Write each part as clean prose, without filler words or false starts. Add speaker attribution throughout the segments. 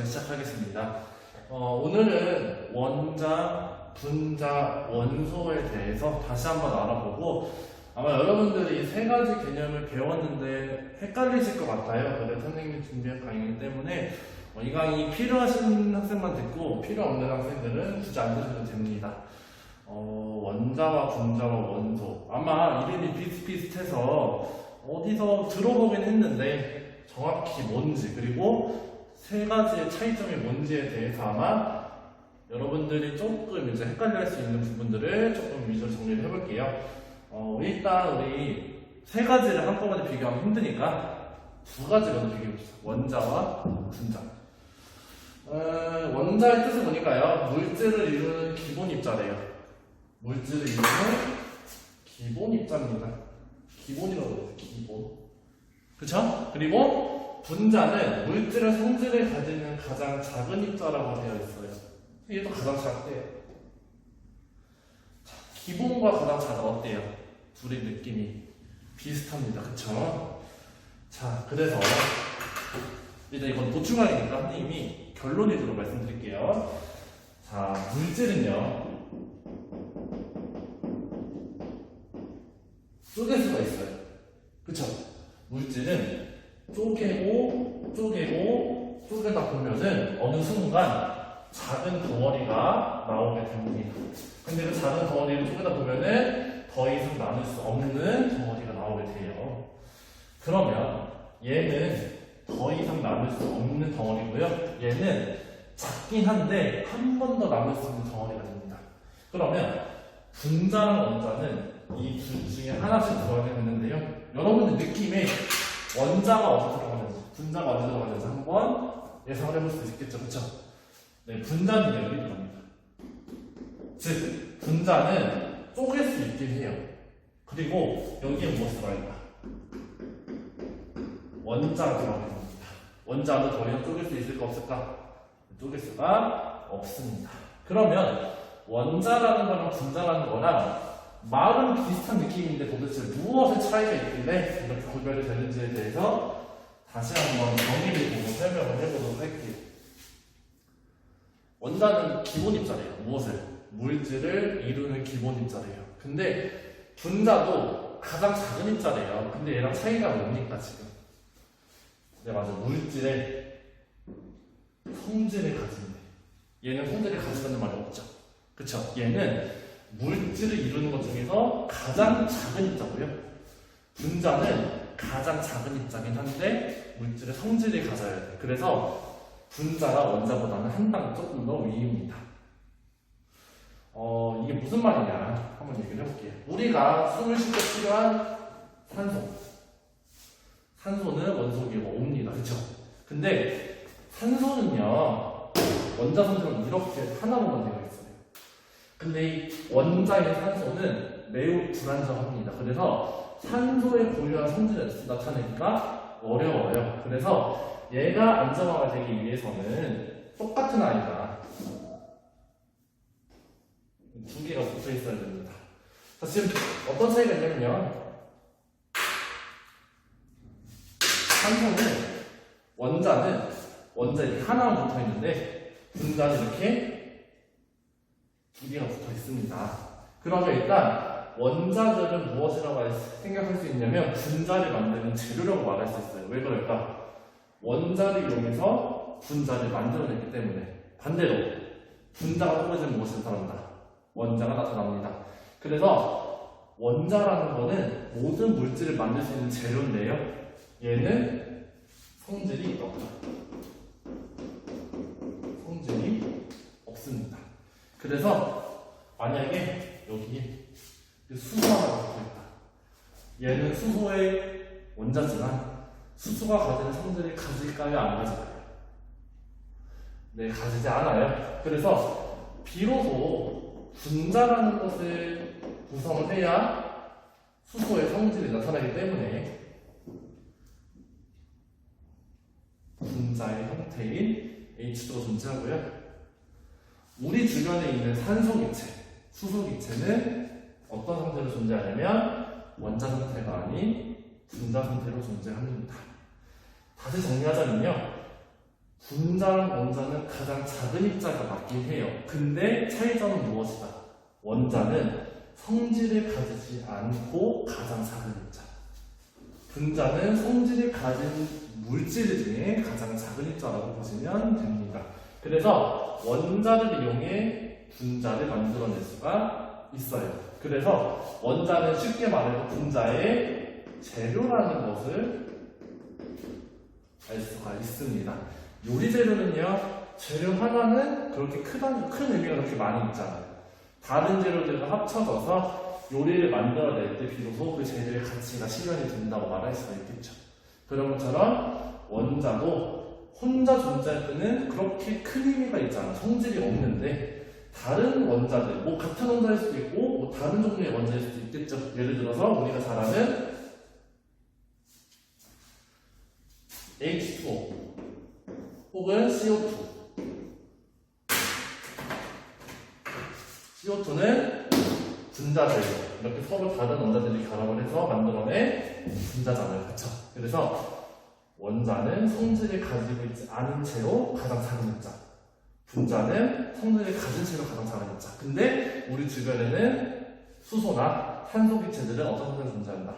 Speaker 1: 시간 시작하겠습니다. 오늘은 원자, 분자, 원소에 대해서 다시 한번 알아보고 아마 여러분들이 세 가지 개념을 배웠는데 헷갈리실 것 같아요. 그래서 선생님이 준비한 강의이기 때문에 이 강의 필요하신 학생만 듣고 필요 없는 학생들은 굳이 안 들으셔도 됩니다. 원자와 분자와 원소 아마 이름이 비슷비슷해서 어디서 들어보긴 했는데 정확히 뭔지 그리고 세 가지의 차이점이 뭔지에 대해서 아마 여러분들이 조금 이제 헷갈릴 수 있는 부분들을 조금 위주로 정리를 해볼게요. 일단 우리 세 가지를 한꺼번에 비교하면 힘드니까 두 가지 먼저 비교해봅시다. 원자와 분자. 원자의 뜻을 보니까요, 물질을 이루는 기본 입자래요. 물질을 이루는 기본 입자입니다. 기본이라고 해요. 기본. 그쵸? 그리고 분자는 물질의 성질을 가지는 가장 작은 입자라고 되어 있어요. 이게 또 가장 작대요. 자, 기본과 가장 작은 어때요? 둘의 느낌이 비슷합니다. 그쵸? 자, 그래서 일단 이건 보충하니까 선생님이 결론 위주로 말씀드릴게요. 자, 물질은요 쪼갤 수가 있어요. 그쵸? 물질은 쪼개다 보면은 어느 순간 작은 덩어리가 나오게 됩니다. 근데 그 작은 덩어리를 쪼개다 보면은 더 이상 나눌 수 없는 덩어리가 나오게 돼요. 그러면 얘는 더 이상 나눌 수 없는 덩어리고요. 얘는 작긴 한데 한 번 더 나눌 수 있는 덩어리가 됩니다. 그러면 분자랑 원자는 이 둘 중에 하나씩 들어가게 되는데요. 여러분들 느낌에 원자가 어디 들어가는지, 분자가 어디 들어가는지 한번 예상을 해볼 수 있겠죠, 그쵸? 네, 분자는 여기 들어갑니다. 즉, 분자는 쪼갤 수 있긴 해요. 그리고 여기에 무엇이 들어갈까? 원자가 들어가게 됩니다. 원자는 더 이상 쪼갤 수 있을까 없을까? 쪼갤 수가 없습니다. 그러면 원자라는 거랑 분자라는 거랑 말은 비슷한 느낌인데 도대체 무엇의 차이가 있길래 이렇게 구별이 되는지에 대해서 다시 한번 정의를 보고 설명을 해보도록 할게요. 원자는 기본 입자래요. 무엇을? 물질을 이루는 기본 입자래요. 근데 분자도 가장 작은 입자래요. 근데 얘랑 차이가 뭡니까 지금? 네, 맞아. 물질의 성질을 가진대. 얘는 성질을 가진다는 말이 없죠. 그쵸? 얘는 물질을 이루는 것 중에서 가장 작은 입자고요. 분자는 가장 작은 입자긴 한데 물질의 성질을 가져야 돼요. 그래서 분자가 원자보다는 한 단 조금 더 위입니다. 이게 무슨 말이냐 한번 얘기를 해볼게요. 우리가 숨을 쉴 때 필요한 산소는 원소기가 옵니다. 그쵸? 근데 산소는요 원자 성질은 이렇게 하나로만 되어 있어요. 근데 이 원자의 산소는 매우 불안정합니다. 그래서 산소의 고유한 성질을 나타내기가 어려워요. 그래서 얘가 안정화가 되기 위해서는 똑같은 아이가 두 개가 붙어 있어야 됩니다. 자, 지금 어떤 차이가 있냐면요. 원자 이렇게 하나만 붙어 있는데 분자는 이렇게 두 개가 붙어 있습니다. 그러면 일단 원자들은 무엇이라고 생각할 수 있냐면 분자를 만드는 재료라고 말할 수 있어요. 왜 그럴까? 원자를 이용해서 분자를 만들어냈기 때문에. 반대로 분자가 쪼개지면 무엇이 나타난다? 원자가 나타납니다. 그래서 원자라는 거는 모든 물질을 만들 수 있는 재료인데요. 얘는 성질이 없습니다. 그래서 만약에 여기 수소가 붙어 있다. 얘는 수소의 원자지만 수소가 가지는 성질을 가질까요? 안 가질까요? 네, 가지지 않아요. 그래서 비로소 분자라는 것을 구성을 해야 수소의 성질이 나타나기 때문에 분자의 형태인 H2가 존재하고요. 우리 주변에 있는 산소기체, 수소기체는 어떤 상태로 존재하냐면 원자 상태가 아닌 분자 상태로 존재합니다. 다시 정리하자면요. 분자랑 원자는 가장 작은 입자가 맞긴 해요. 근데 차이점은 무엇이다? 원자는 성질을 가지지 않고 가장 작은 입자. 분자는 성질을 가진 물질 중에 가장 작은 입자라고 보시면 됩니다. 그래서 원자를 이용해 분자를 만들어낼 수가 있어요. 그래서 원자는 쉽게 말해서 분자의 재료라는 것을 알 수가 있습니다. 요리 재료는요, 재료 하나는 그렇게 큰 의미가 그렇게 많이 있잖아요. 다른 재료들과 합쳐져서 요리를 만들어낼 때 비로소 그 재료의 가치가 실현이 된다고 말할 수가 있겠죠. 그런 것처럼 원자도 혼자 존재할 때는 그렇게 큰 의미가 있잖아. 성질이 없는데 다른 원자들, 뭐 같은 원자일 수도 있고 뭐 다른 종류의 원자일 수도 있겠죠. 예를 들어서 우리가 잘 아는 H2O 혹은 CO2. CO2는 분자들, 이렇게 서로 다른 원자들이 결합을 해서 만들어낸 분자잖아요. 그쵸? 그래서 원자는 성질을 가지고 있지 않은 채로 가장 작은 입자, 분자는 성질을 가진 채로 가장 작은 입자. 근데 우리 주변에는 수소나 산소 기체들은 어떤 상태로 존재한다?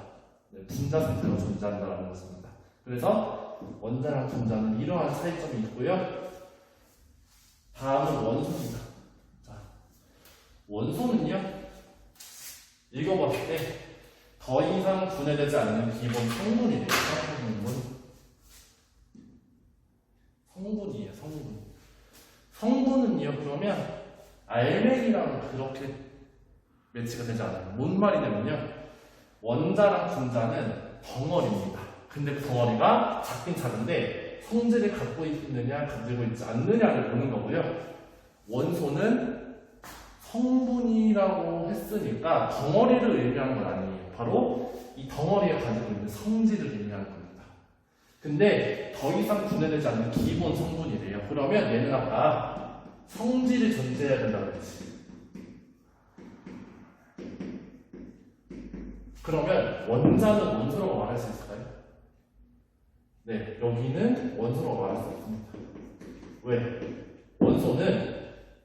Speaker 1: 네, 분자 상태로 존재한다는 것입니다. 그래서 원자랑 분자는 이러한 차이점이 있고요. 다음은 원소입니다. 자, 원소는요, 읽어봤을 때 더 이상 분해되지 않는 기본 성분이래요. 성분이에요, 성분. 성분은요, 그러면 알맹이랑 그렇게 매치가 되지 않아요. 뭔 말이냐면요, 원자랑 분자는 덩어리입니다. 근데 그 덩어리가 작긴 작은데 성질을 갖고 있느냐 가지고 있지 않느냐를 보는 거고요. 원소는 성분이라고 했으니까 덩어리를 의미하는 건 아니에요. 바로 이 덩어리가 가지고 있는 성질을 의미하는 겁니다. 근데 더 이상 분해되지 않는 기본 성분이래요. 그러면 얘는 아까 성질이 존재해야 된다고 했지. 그러면 원자는 원소라고 말할 수 있을까요? 네, 여기는 원소라고 말할 수 있습니다. 왜? 원소는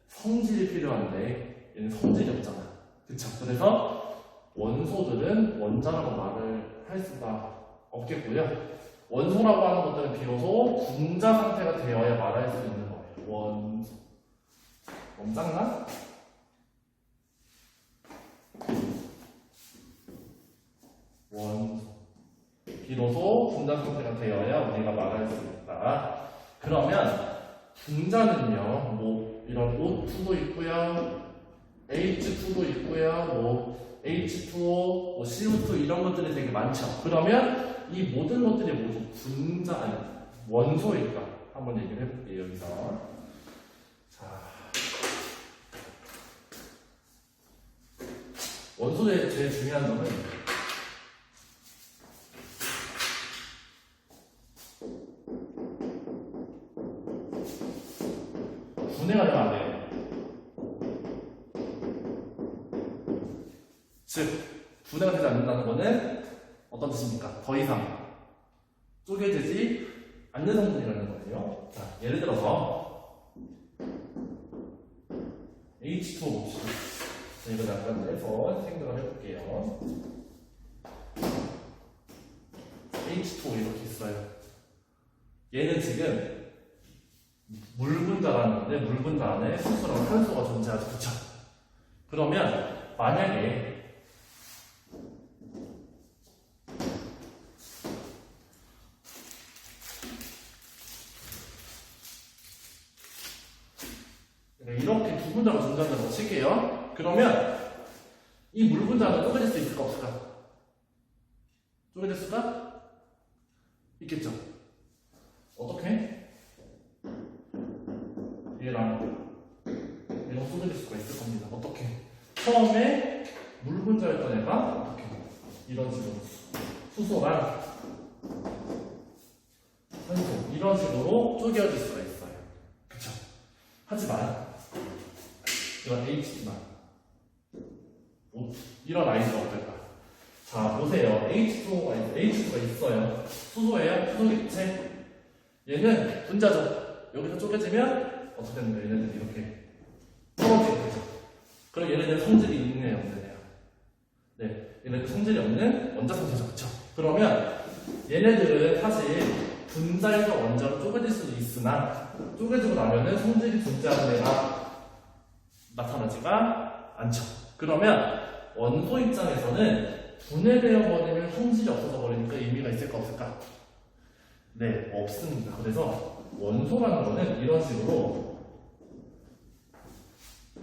Speaker 1: 성질이 필요한데 얘는 성질이 없잖아. 그쵸? 그래서 원소들은 원자라고 말을 할 수가 없겠고요. 원소라고 하는 것들은 비로소 분자 상태가 되어야 말할 수 있는 거예요. 원소. 엄청나? 원소. 비로소 분자 상태가 되어야 우리가 말할 수 있다. 그러면 분자는요, 뭐 이런 O2도 있고요, H2도 있고요, 뭐 H2O, 뭐 CO2 이런 것들이 되게 많죠. 그러면 이 모든 것들이 모두 분자, 아니 원소일까? 한번 얘기를 해볼게요. 여기서. 자, 원소의 제일 중요한 점은 분해가 되면 안 돼요. 즉, 분해가 되지 않는다는 것은 어떤 뜻입니까? 더 이상 쪼개지지 않는 성분이라는 거예요. 자, 예를 들어서 H2O 봅시다. 이거 잠깐 내서 생각을 해볼게요. H2O 이렇게 있어요. 얘는 지금 물 분자라는 건데, 물 분자 안에 수소랑 산소가 존재하죠. 그쵸? 그러면 만약에 이렇게 두 분자가 존재한다고 칠게요. 그러면 이 물 분자는 쪼개질 수 있을까 없을까? 쪼개질 수가 있겠죠. 어떻게? 얘랑 쪼개질 수가 있을 겁니다. 어떻게? 처음에 물 분자였던 애가 어떻게? 이런 식으로 수소랑 산소 이런 식으로 쪼개질 수가 있어요. 그쵸? 하지만 이런 H만 이런 아이가 어떨까? 자, 보세요. H2O가 있어요. 수소예요? 수소 기체. 얘는 분자죠. 여기서 쪼개지면 어떻게 되는 거예요? 얘네들이 이렇게 떨어지게 되죠. 그럼 얘네들은 성질이 있는 애요, 없는 애요? 네, 얘네들 성질이 없는 원자 상태죠, 그쵸? 그러면 얘네들은 사실 분자에서 원자로 쪼개질 수도 있으나 쪼개지고 나면은 성질이 존재하는 애가 나타나지가 않죠. 그러면 원소 입장에서는 분해되어 버리면 성질이 없어져 버리니까 의미가 있을까 없을까? 네, 없습니다. 그래서 원소라는 거는 이런 식으로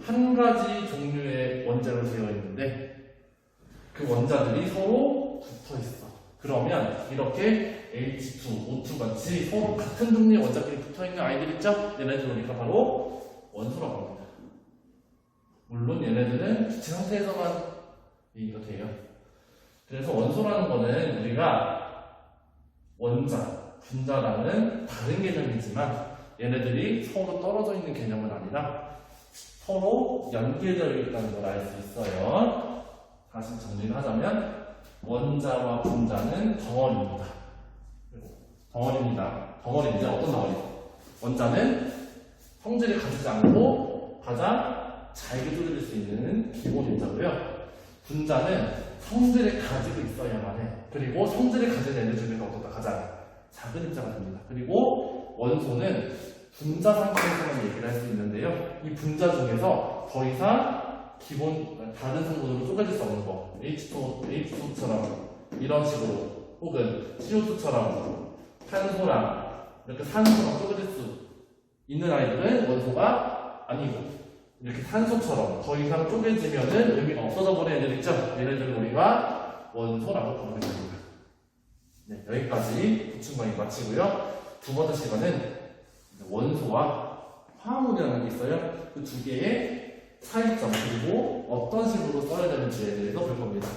Speaker 1: 한 가지 종류의 원자로 되어 있는데 그 원자들이 서로 붙어 있어. 그러면 이렇게 H2, O2 같이 서로 같은 종류의 원자끼리 붙어 있는 아이들 있죠? 얘네들 우리가 바로 원소라고 합니다. 물론 얘네들은 기체 상태에서만 얘기가 돼요. 그래서 원소라는 거는 우리가 원자, 분자랑은 다른 개념이지만 얘네들이 서로 떨어져 있는 개념은 아니라 서로 연계되어 있다는 걸 알 수 있어요. 다시 정리를 하자면 원자와 분자는 덩어리입니다. 덩어리인데 어떤 덩어리? 원자는 성질을 가지지 않고 가장 잘게 쪼개질 수 있는 기본 원자고요. 분자는 성질을 가지고 있어야만 해. 그리고 성질을 가진 애들 중에서 어떻다? 가장 작은 입자가 됩니다. 그리고 원소는 분자 상태에서만 얘기를 할 수 있는데요. 이 분자 중에서 더 이상 기본 다른 성분으로 쪼개질 수 없는 거, H2처럼 이런 식으로 혹은 CO2처럼 탄소랑 이렇게 산소랑 쪼개질 수 있는 아이들은 원소가 아니고 이렇게 탄소처럼 더 이상 쪼개지면은 의미가 없어져 버리는 애들 있죠? 얘네들을 우리가 원소라고 부르게 됩니다. 네, 여기까지 보충관이 마치고요. 두 번째 시간은 원소와 화합물이라는 게 있어요. 그 두 개의 차이점 그리고 어떤 식으로 써야 되는지에 대해서 볼 겁니다.